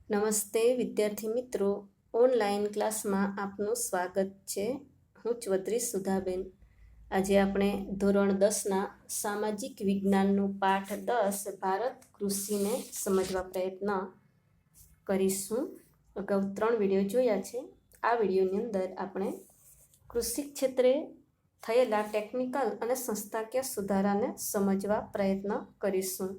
નમસ્તે વિદ્યાર્થી મિત્રો, ઓનલાઈન ક્લાસમાં આપનું સ્વાગત છે. હું ચૌધરી સુધાબેન. આજે આપણે ધોરણ 10ના સામાજિક વિજ્ઞાનનું પાઠ 10 ભારત કૃષિને સમજવા પ્રયત્ન કરીશું. અગાઉ 3 વિડીયો જોયા છે. આ વિડીયોની અંદર આપણે કૃષિ ક્ષેત્રે થયેલા ટેકનિકલ અને સંસ્થાકીય સુધારાને સમજવા પ્રયત્ન કરીશું.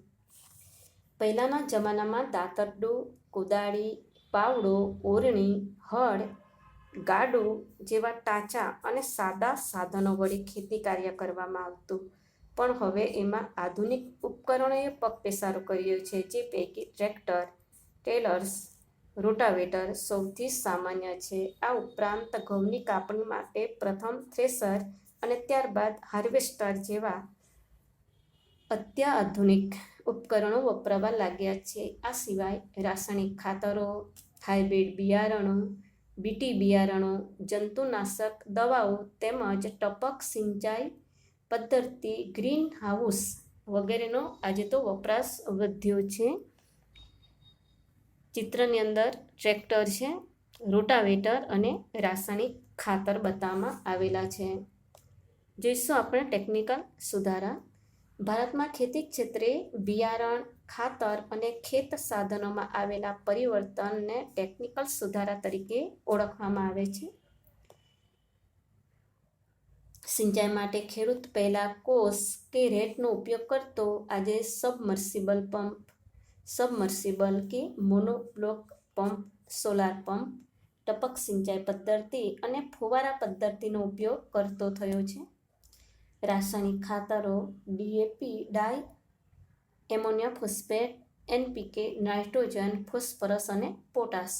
પહેલાંના જમાનામાં દાતરડું, કોદાળી, પાવડો, ઓરણી, હળ, ગાડું જેવા ટાંચા અને સાદા સાધનો વડે ખેતી કાર્ય કરવામાં આવતું, પણ હવે એમાં આધુનિક ઉપકરણોએ પગપેસારો કર્યો છે, જે પૈકી ટ્રેક્ટર, ટેલર્સ, રોટાવેટર સૌથી સામાન્ય છે. આ ઉપરાંત ઘઉંની કાપણી માટે પ્રથમ થ્રેશર અને ત્યારબાદ હાર્વેસ્ટર જેવા અત્યાધુનિક ઉપકરણો વપરાવા લાગ્યા છે. આ સિવાય રાસાયણિક ખાતરો, હાઇબ્રિડ બિયારણો, બીટી બિયારણો, જંતુનાશક દવાઓ તેમજ ટપક સિંચાઈ પદ્ધતિ, ગ્રીન હાઉસ વગેરેનો આજે તો વપરાશ વધ્યો છે. ચિત્રની અંદર ટ્રેક્ટર છે, રોટાવેટર અને રાસાયણિક ખાતર બતાવવામાં આવેલા છે. જોઈશું આપણે ટેકનિકલ સુધારા. ભારતમાં ખેતી ક્ષેત્રે બિયારણ, ખાતર અને ખેત સાધનોમાં આવેલા પરિવર્તનને ટેકનિકલ સુધારા તરીકે ઓળખવામાં આવે છે. સિંચાઈ માટે ખેડૂત પહેલા કોસ કે રેટનો ઉપયોગ કરતો, આજે સબમર્સિબલ કે મોનોબ્લોક પંપ, સોલાર પંપ, ટપક સિંચાઈ પદ્ધતિ અને ફુવારા પદ્ધતિનો ઉપયોગ કરતો થયો છે. રાસાયણિક ખાતરો DAP, di ammonia phosphate, NPK, nitrogen, phosphorus અને પોટાશ,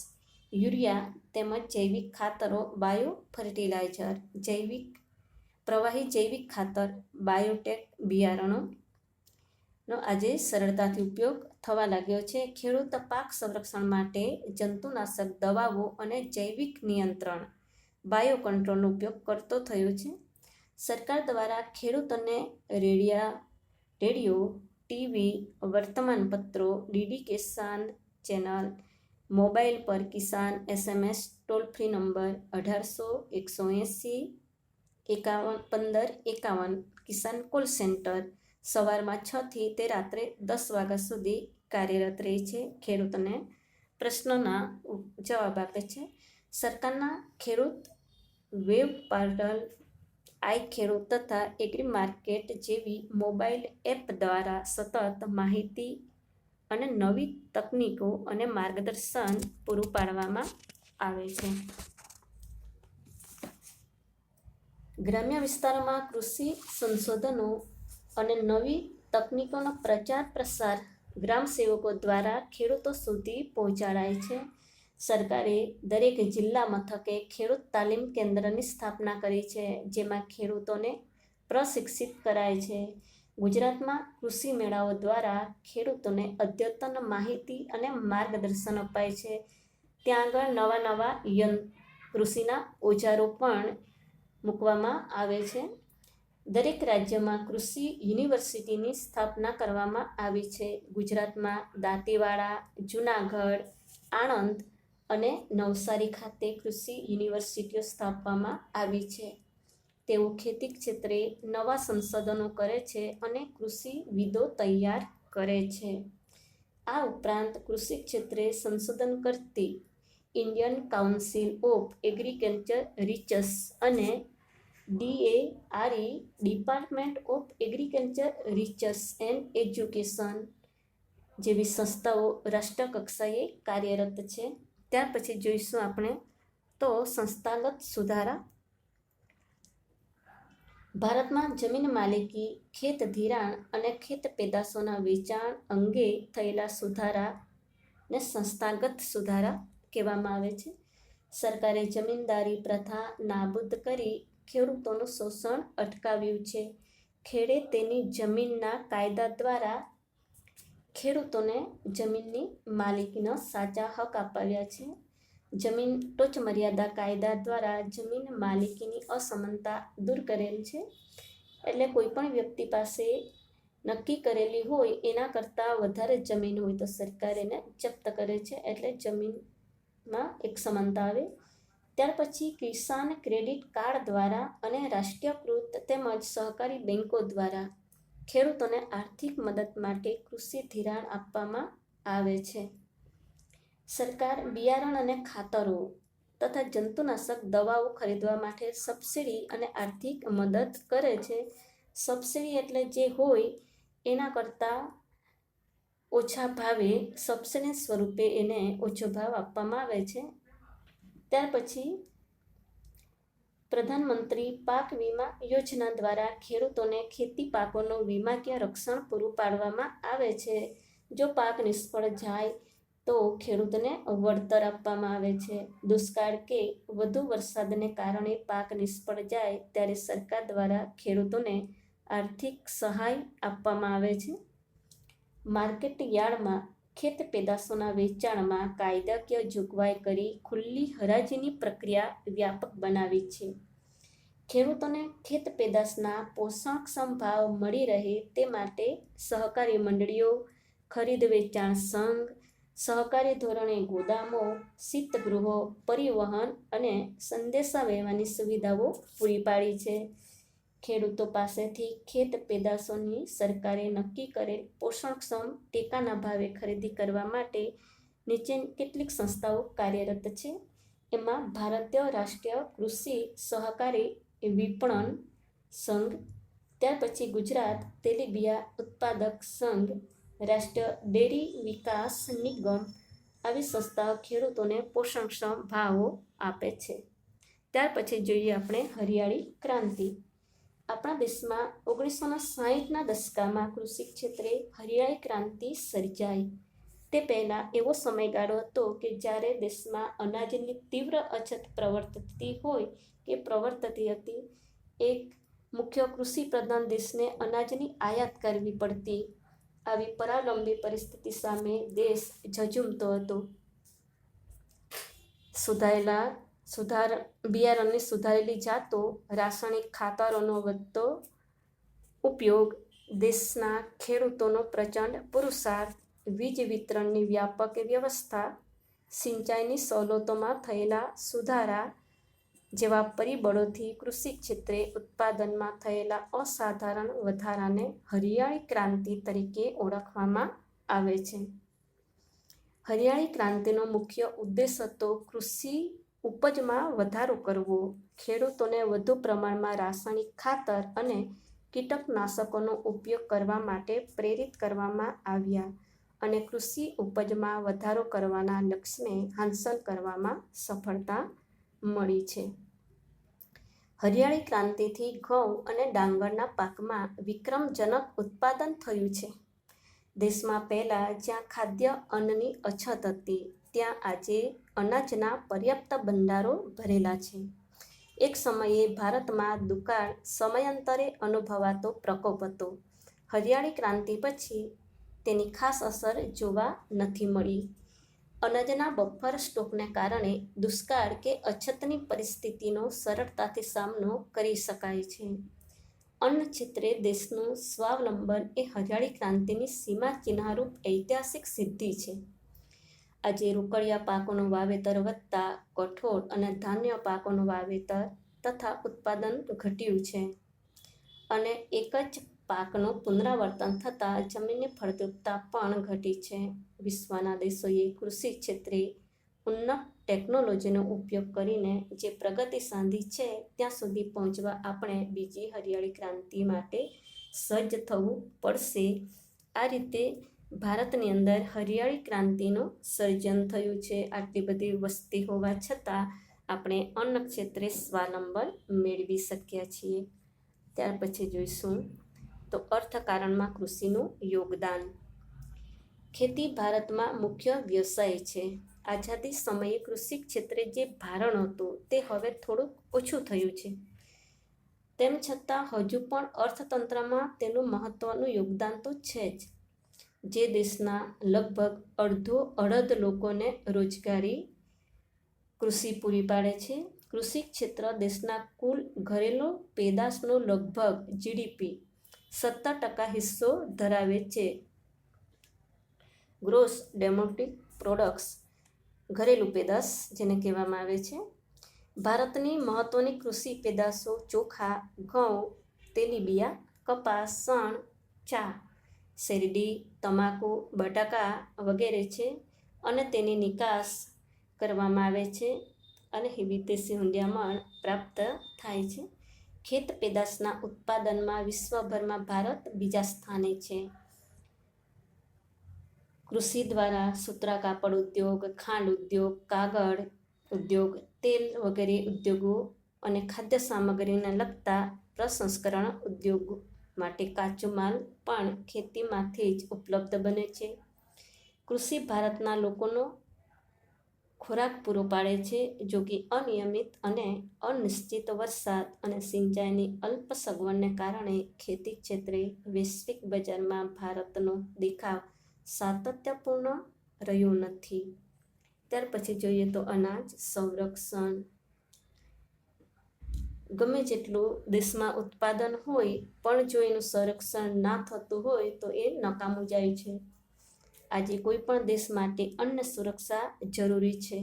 યુરિયા તેમજ જૈવિક ખાતરો, બાયો ફર્ટિલાઇઝર, પ્રવાહી જૈવિક ખાતર, બાયોટેક બિયારણોનો આજે સરળતાથી ઉપયોગ થવા લાગ્યો છે. ખેડૂત પાક સંરક્ષણ માટે જંતુનાશક દવાઓ અને જૈવિક નિયંત્રણ બાયો કંટ્રોલનો ઉપયોગ કરતો થયો છે. સરકાર દ્વારા ખેડૂતોને રેડિયો, ટીવી, વર્તમાનપત્રો, ડીડી કિસાન ચેનલ, મોબાઈલ પર કિસાન SMS ટોલ ફ્રી નંબર 18-180-1551 કિસાન કોલ સેન્ટર સવારમાં 6 થી તે રાત્રે 10 વાગ્યા સુધી કાર્યરત રહે છે. ખેડૂતોને પ્રશ્નોના જવાબ આપે છે. સરકારના ખેડૂત વેબ પોર્ટલ, આઈ ખેડૂત તથા એગ્રી માર્કેટ જેવી મોબાઈલ એપ દ્વારા સતત માહિતી અને નવી તકનીકો અને માર્ગદર્શન પૂરું પાડવામાં આવે છે. ગ્રામ્ય વિસ્તારોમાં કૃષિ સંશોધનો અને નવી તકનીકોનો પ્રચાર પ્રસાર ગ્રામ સેવકો દ્વારા ખેડૂતો સુધી પહોંચાડાય છે. સરકારે દરેક જિલ્લા મથકે ખેડૂત તાલીમ કેન્દ્રની સ્થાપના કરી છે, જેમાં ખેડૂતોને પ્રશિક્ષિત કરાય છે. ગુજરાતમાં કૃષિ મેળાઓ દ્વારા ખેડૂતોને અદ્યતન માહિતી અને માર્ગદર્શન અપાય છે. ત્યાં આગળ નવા કૃષિના ઓજારો પણ મૂકવામાં આવે છે. દરેક રાજ્યમાં કૃષિ યુનિવર્સિટીની સ્થાપના કરવામાં આવી છે. ગુજરાતમાં દાંતીવાડા, જૂનાગઢ, આણંદ અને નવસારી ખાતે કૃષિ યુનિવર્સિટીઓ સ્થાપવામાં આવી છે. તેઓ ખેતી ક્ષેત્રે નવા સંશોધનો કરે છે અને કૃષિવિદો તૈયાર કરે છે. આ ઉપરાંત કૃષિ ક્ષેત્રે સંશોધન કરતી Indian council of agriculture research અને DARE department of agriculture research and education જેવી સંસ્થાઓ રાષ્ટ્રકક્ષાએ કાર્યરત છે. ત્યાર પછી જોઈશું આપણે તો સંસ્થાગત સુધારા. ભારતમાં જમીન માલિકી, ખેત ધિરાણ અને ખેત પેદાશોના વેચાણ અંગે થયેલા સુધારાને સંસ્થાગત સુધારા કહેવામાં આવે છે. સરકારે જમીનદારી પ્રથા નાબૂદ કરી ખેડૂતોનું શોષણ અટકાવ્યું છે. ખેડે તેની જમીનના કાયદા દ્વારા ખેડૂતોને જમીનની માલિકીના સાચા હક અપાવ્યા છે. જમીન ટોચમર્યાદા કાયદા દ્વારા જમીન માલિકીની અસમાનતા દૂર કરેલ છે. એટલે કોઈ પણ વ્યક્તિ પાસે નક્કી કરેલી હોય એના કરતાં વધારે જમીન હોય તો સરકાર એને જપ્ત કરે છે, એટલે જમીનમાં એક સમાનતા આવે. ત્યાર પછી કિસાન ક્રેડિટ કાર્ડ દ્વારા અને રાષ્ટ્રીયકૃત તેમજ સહકારી બેન્કો દ્વારા ખેડૂતોને આર્થિક મદદ માટે કૃષિ ધિરાણ આપવામાં આવે છે. સરકાર બિયારણ અને ખાતરો તથા જંતુનાશક દવાઓ ખરીદવા માટે સબસિડી અને આર્થિક મદદ કરે છે. સબસિડી એટલે જે હોય એના કરતાં ઓછા ભાવે સબસિડી સ્વરૂપે એને ઓછો ભાવ આપવામાં આવે છે. ત્યાર પછી પ્રધાનમંત્રી પાક વીમા યોજના દ્વારા ખેડૂતોને ખેતી પાકોનો વીમાકીય રક્ષણ પૂરું પાડવામાં આવે છે. જો પાક નિષ્ફળ જાય તો ખેડૂતને વળતર આપવામાં આવે છે. દુષ્કાળ કે વધુ વરસાદને કારણે પાક નિષ્ફળ જાય ત્યારે સરકાર દ્વારા ખેડૂતોને આર્થિક સહાય આપવામાં આવે છે. માર્કેટ યાર્ડમાં ખેત પેદાશોના વેચાણમાં કાયદાકીય જોગવાઈ કરી ખુલ્લી હરાજીની પ્રક્રિયા વ્યાપક બનાવી છે. ખેડૂતોને ખેત પેદાશના પોષણક્ષમ ભાવ મળી રહે તે માટે સહકારી મંડળીઓ, ખરીદ વેચાણ સંઘ, સહકારી ધોરણે ગોદામો, શીતગૃહો, પરિવહન અને સંદેશા વ્યવહારની સુવિધાઓ પૂરી પાડી છે. ખેડૂતો પાસેથી ખેત પેદાશોની સરકારે નક્કી કરેલ પોષણક્ષમ ટેકાના ભાવે ખરીદી કરવા માટે નીચેની કેટલીક સંસ્થાઓ કાર્યરત છે. એમાં ભારતીય રાષ્ટ્રીય કૃષિ સહકારી વિપણન સંઘ, ત્યાર પછી ગુજરાત તેલીબિયાં ઉત્પાદક સંઘ, રાષ્ટ્રીય ડેરી વિકાસ નિગમ આવી સંસ્થાઓ ખેડૂતોને પોષણક્ષમ ભાવો આપે છે. ત્યાર પછી જોઈએ આપણે હરિયાળી ક્રાંતિ. આપણા દેશમાં 1960ના દશકામાં કૃષિ ક્ષેત્રે હરિયાળી ક્રાંતિ સર્જાઈ. તે પહેલાં એવો સમયગાળો હતો કે જ્યારે દેશમાં અનાજની તીવ્ર અછત પ્રવર્તતી હતી. એક મુખ્ય કૃષિ પ્રધાન દેશને અનાજની આયાત કરવી પડતી. આવી પરાવલંબી પરિસ્થિતિ સામે દેશ ઝઝૂમતો હતો. બિયારણની સુધારેલી જાતો, રાસાયણિક ખાતરોનો વધતો ઉપયોગ, દેશના ખેડૂતોનો પ્રચંડ પુરુષાર્થ, વીજ વિતરણની વ્યાપક વ્યવસ્થા, સિંચાઈની સવલતોમાં થયેલા સુધારા જેવા પરિબળોથી કૃષિ ક્ષેત્રે ઉત્પાદનમાં થયેલા અસાધારણ વધારાને હરિયાળી ક્રાંતિ તરીકે ઓળખવામાં આવે છે. હરિયાળી ક્રાંતિનો મુખ્ય ઉદ્દેશ હતો કૃષિ ઉપજમાં વધારો કરવો, ખેડૂતોને વધુ પ્રમાણમાં રાસાયણિક ખાતર અને કીટકનાશકોનો ઉપયોગ કરવા માટે પ્રેરિત કરવામાં આવ્યા અને કૃષિ ઉપજમાં વધારો કરવાના લક્ષ્યને હાંસલ કરવામાં સફળતા મળી છે. હરિયાળી ક્રાંતિથી ઘઉં અને ડાંગરના પાકમાં વિક્રમજનક ઉત્પાદન થયું છે. દેશમાં પહેલાં જ્યાં ખાદ્ય અન્નની અછત હતી ત્યાં આજે અનાજના પર્યાપ્ત ભંડારો ભરેલા છે. એક સમયે ભારતમાં દુકાળ સમયાંતરે અનુભવાતો પ્રકોપ હતો. હરિયાળી ક્રાંતિ પછી તેની ખાસ અસર જોવા નથી મળી. અનાજના બફર સ્ટોકને કારણે દુષ્કાળ કે અછતની પરિસ્થિતિનો સરળતાથી સામનો કરી શકાય છે. અન્ન ક્ષેત્રે દેશનું સ્વાવલંબન એ હરિયાળી ક્રાંતિની સીમાચિહ્નરૂપ ઐતિહાસિક સિદ્ધિ છે. આજે રોકડિયા પાકોનું વાવેતર વધતા કઠોળ અને ધાન્ય પાકોનું વાવેતર તથા ઉત્પાદન ઘટ્યું છે અને એક જ પાકનું પુનરાવર્તન થતાં જમીનની ફળદ્રુપતા પણ ઘટી છે. વિશ્વના દેશોએ કૃષિ ક્ષેત્રે ઉન્નત ટેકનોલોજીનો ઉપયોગ કરીને જે પ્રગતિ સાધી છે ત્યાં સુધી પહોંચવા આપણે બીજી હરિયાળી ક્રાંતિ માટે સજ્જ થવું પડશે. આ રીતે ભારતની અંદર હરિયાળી ક્રાંતિનું સર્જન થયું છે. આટલી બધી વસ્તી હોવા છતાં આપણે અન્ન ક્ષેત્રે સ્વાવલંબન મેળવી શક્યા છીએ. ત્યાર પછી જોઈશું તો અર્થકારણમાં કૃષિનું યોગદાન. ખેતી ભારતમાં મુખ્ય વ્યવસાય છે. આઝાદી સમયે કૃષિ ક્ષેત્રે જે ભારણ હતું તે હવે થોડુંક ઓછું થયું છે. તેમ છતાં હજુ પણ અર્થતંત્રમાં તેનું મહત્વનું યોગદાન તો છે જ. જે દેશના લગભગ અડધ લોકોને રોજગારી કૃષિ પૂરી પાડે છે. કૃષિ ક્ષેત્ર દેશના કુલ ઘરેલું પેદાશનું લગભગ GDP 17% હિસ્સો ધરાવે છે. ગ્રોસ ડોમેસ્ટિક પ્રોડક્ટ્સ ઘરેલું પેદાશ જેને કહેવામાં આવે છે. ભારતની મહત્વની કૃષિ પેદાશો ચોખા, ઘઉં, તેલીબિયાં, કપાસ, શણ, ચા, શેરડી, તમાકુ, બટાકા વગેરે છે અને તેની નિકાસ કરવામાં આવે છે અને વિદેશી હુંડિયામણ પ્રાપ્ત થાય છે. ખેત પેદાશના ઉત્પાદનમાં વિશ્વભરમાં ભારત બીજા સ્થાને છે. કૃષિ દ્વારા સૂતરા કાપડ ઉદ્યોગ, ખાંડ ઉદ્યોગ, કાગળ ઉદ્યોગ, તેલ વગેરે ઉદ્યોગો અને ખાદ્ય સામગ્રીને લગતા પ્રસંસ્કરણ ઉદ્યોગ માટે કાચો માલ પણ ખેતીમાંથી જ ઉપલબ્ધ બને છે. કૃષિ ભારતના લોકોનો ખોરાક પૂરો પાડે છે. જો કે અનિયમિત અને અનિશ્ચિત વરસાદ અને સિંચાઈની અલ્પ સગવડને કારણે ખેતી ક્ષેત્રે વૈશ્વિક બજારમાં ભારતનો દેખાવ સાતત્યપૂર્ણ રહ્યો નથી. ત્યાર પછી જોઈએ તો અનાજ સંરક્ષણ. ગમે જેટલું દેશમાં ઉત્પાદન હોય પણ જો એનું સંરક્ષણ ના થતું હોય તો એ નકામું જાય છે. આજે કોઈ પણ દેશ માટે અન્ન સુરક્ષા જરૂરી છે.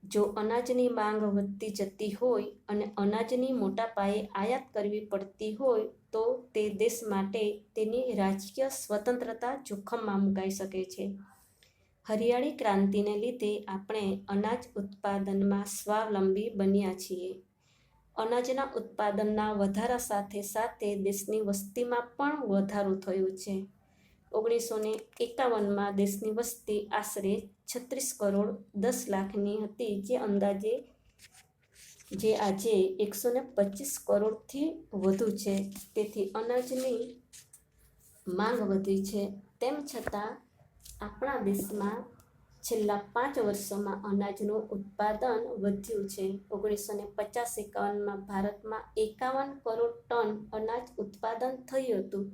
જો અનાજની માંગ વધતી જતી હોય અને અનાજની મોટા પાયે આયાત કરવી પડતી હોય તો તે દેશ માટે તેની રાજકીય સ્વતંત્રતા જોખમમાં મુકાઈ શકે છે. હરિયાળી ક્રાંતિને લીધે આપણે અનાજ ઉત્પાદનમાં સ્વાવલંબી બન્યા છીએ. અનાજના ઉત્પાદનના વધારા સાથે સાથે દેશની વસ્તીમાં પણ વધારો થયો છે. 1951માં દેશની વસ્તી આશરે 36 કરોડ 10 લાખની હતી, જે આજે 125 કરોડથી વધુ છે. તેથી અનાજની માંગ વધી છે. તેમ છતાં આપણા દેશમાં છેલ્લા 5 વર્ષોમાં અનાજનું ઉત્પાદન વધ્યું છે. 1950-51માં ભારતમાં 51 કરોડ ટન અનાજ ઉત્પાદન થયું હતું,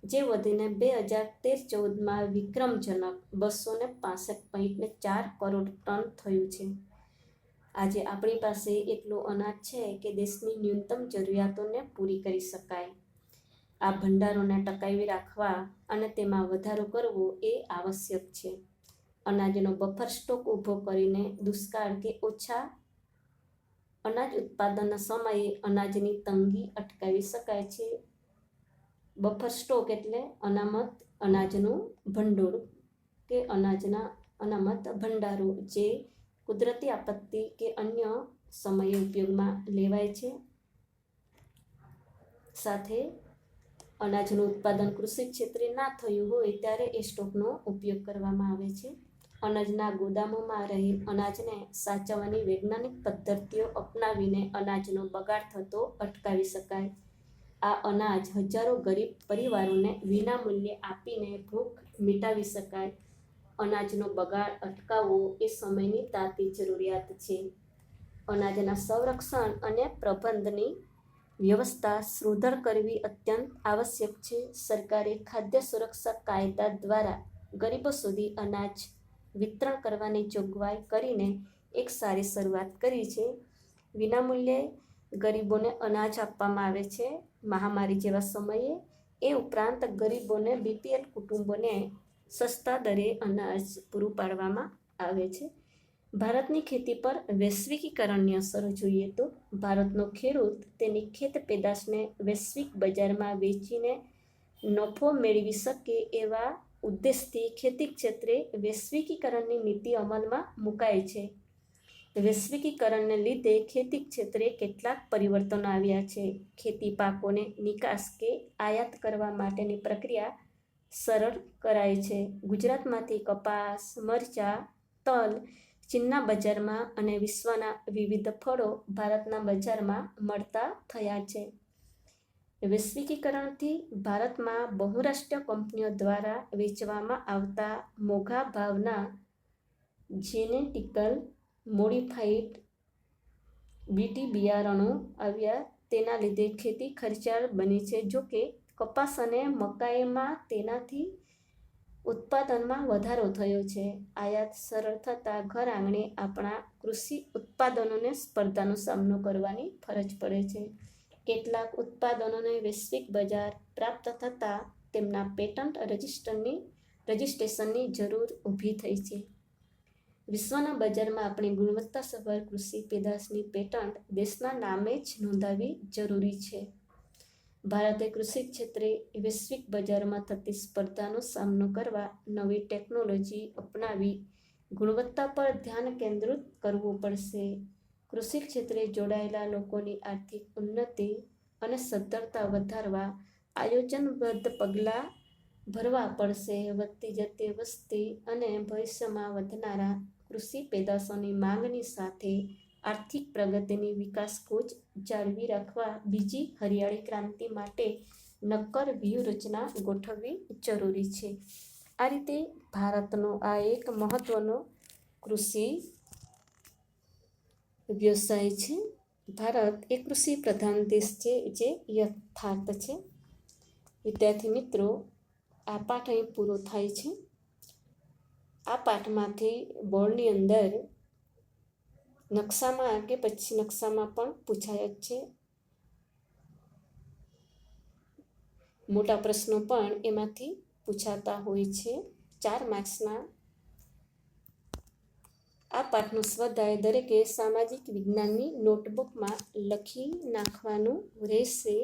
જે વધીને 2013-14માં વિક્રમજનક 265.4 કરોડ ટન થયું છે. આજે આપણી પાસે એટલું અનાજ છે કે દેશની ન્યૂનતમ જરૂરિયાતોને પૂરી કરી શકાય. આ ભંડારોને ટકાવી રાખવા અને તેમાં વધારો કરવો એ આવશ્યક છે. અનાજનો બફર સ્ટોક ઊભો કરીને દુષ્કાળ કે ઓછા અનાજ ઉત્પાદનના સમયે અનાજની તંગી અટકાવી શકાય છે. બફર સ્ટોક એટલે અનાજનું ભંડોળ કે અનામત ભંડારો, જે કુદરતી આપત્તિ કે અન્ય સમયે ઉપયોગમાં લેવાય છે. સાથે અનાજનું ઉત્પાદન કૃષિ ક્ષેત્રે ના થયું હોય ત્યારે એ સ્ટોકનો ઉપયોગ કરવામાં આવે છે. અનાજના ગોદામોમાં રહેલ અનાજને સાચવવાની વૈજ્ઞાનિક પદ્ધતિઓ અપનાવીને અનાજનો બગાડ થતો અટકાવી શકાય. આ અનાજ હજારો ગરીબ પરિવારોને વિનામૂલ્યે આપીને ભૂખ મિટાવી શકાય. અનાજનો બગાડ અટકાવવો એ સમયની તાતી જરૂરિયાત છે. અનાજના સંરક્ષણ અને પ્રબંધનની વ્યવસ્થા સુદૃઢ કરવી અત્યંત આવશ્યક છે. સરકારે ખાદ્ય સુરક્ષા કાયદા દ્વારા ગરીબો સુધી અનાજ વિતરણ કરવાની જોગવાઈ કરીને એક સારી શરૂઆત કરી છે. વિનામૂલ્યે ગરીબોને અનાજ આપવામાં આવે છે મહામારી જેવા સમયે. એ ઉપરાંત ગરીબોને બીપીએલ કુટુંબોને સસ્તા દરે અનાજ પૂરું પાડવામાં આવે છે. ભારતની ખેતી પર વૈશ્વિકીકરણની અસરો જોઈએ તો ભારતનો ખેડૂત તેની ખેત પેદાશને વૈશ્વિક બજારમાં વેચીને નફો મેળવી શકે એવા ઉદ્દેશથી ખેતી ક્ષેત્રે વૈશ્વિકીકરણની નીતિ અમલમાં મુકાય છે. વૈશ્વિકીકરણને લીધે ખેતી ક્ષેત્રે કેટલાક પરિવર્તનો આવ્યા છે. ખેતી પાકોને નિકાસ કે આયાત કરવા માટેની પ્રક્રિયા સરળ કરાઈ છે. ગુજરાતમાંથી કપાસ, મરચાં, તલ ચીનના બજારમાં અને વિશ્વના વિવિધ ફળો ભારતના બજારમાં મળતા થયા છે. વૈશ્વિકીકરણથી ભારતમાં બહુરાષ્ટ્રીય કંપનીઓ દ્વારા વેચવામાં આવતા મોંઘા ભાવના જેનેટિકલ મોડિફાઈડ બીટી બિયારણો આવ્યા. તેના લીધે ખેતી ખર્ચાળ બની છે. જોકે કપાસ અને મકાઈમાં તેનાથી ઉત્પાદનમાં વધારો થયો છે. આયાત સરળ થતાં ઘર આંગણે આપણા કૃષિ ઉત્પાદનોને સ્પર્ધાનો સામનો કરવાની ફરજ પડે છે. કેટલાક ઉત્પાદનોને વૈશ્વિક બજાર પ્રાપ્ત થતાં તેમના પેટન્ટ રજિસ્ટ્રેશનની જરૂર ઊભી થઈ છે. વિશ્વના બજારમાં આપણી ગુણવત્તાસભર કૃષિ પેદાશની પેટન્ટ દેશના નામે જ નોંધાવવી જરૂરી છે. ભારતે કૃષિ ક્ષેત્રે વૈશ્વિક બજારમાં થતી સ્પર્ધાનો સામનો કરવા નવી ટેકનોલોજી અપનાવી ગુણવત્તા પર ધ્યાન કેન્દ્રિત કરવું પડશે. કૃષિ ક્ષેત્રે જોડાયેલા લોકોની આર્થિક ઉન્નતિ અને સદ્ધરતા વધારવા આયોજનબદ્ધ પગલાં ભરવા પડશે. વધતી જતી વસ્તી અને ભવિષ્યમાં વધનારા કૃષિ પેદાશોની માંગની સાથે આર્થિક પ્રગતિની વિકાસ કૂચ જાળવી રાખવા બીજી હરિયાળી ક્રાંતિ માટે નક્કર વ્યૂહરચના ગોઠવવી જરૂરી છે. આ રીતે ભારતનો આ એક મહત્વનો કૃષિ વ્યવસાય છે. ભારત એક કૃષિ પ્રધાન દેશ છે જે યથાર્થ છે. વિદ્યાર્થી મિત્રો, આ પાઠ અહીં પૂરો થાય છે. આ પાઠમાંથી બોર્ડની અંદર નકશામાં કે પછી નકશામાં પણ પૂછાય જ છે. મોટા પ્રશ્નો પણ એમાંથી પૂછાતા હોય છે. 4 માર્ક્સના આ પાઠનો સ્વાધ્યાય દરેકે સામાજિક વિજ્ઞાનની નોટબુકમાં લખી નાખવાનું રહેશે.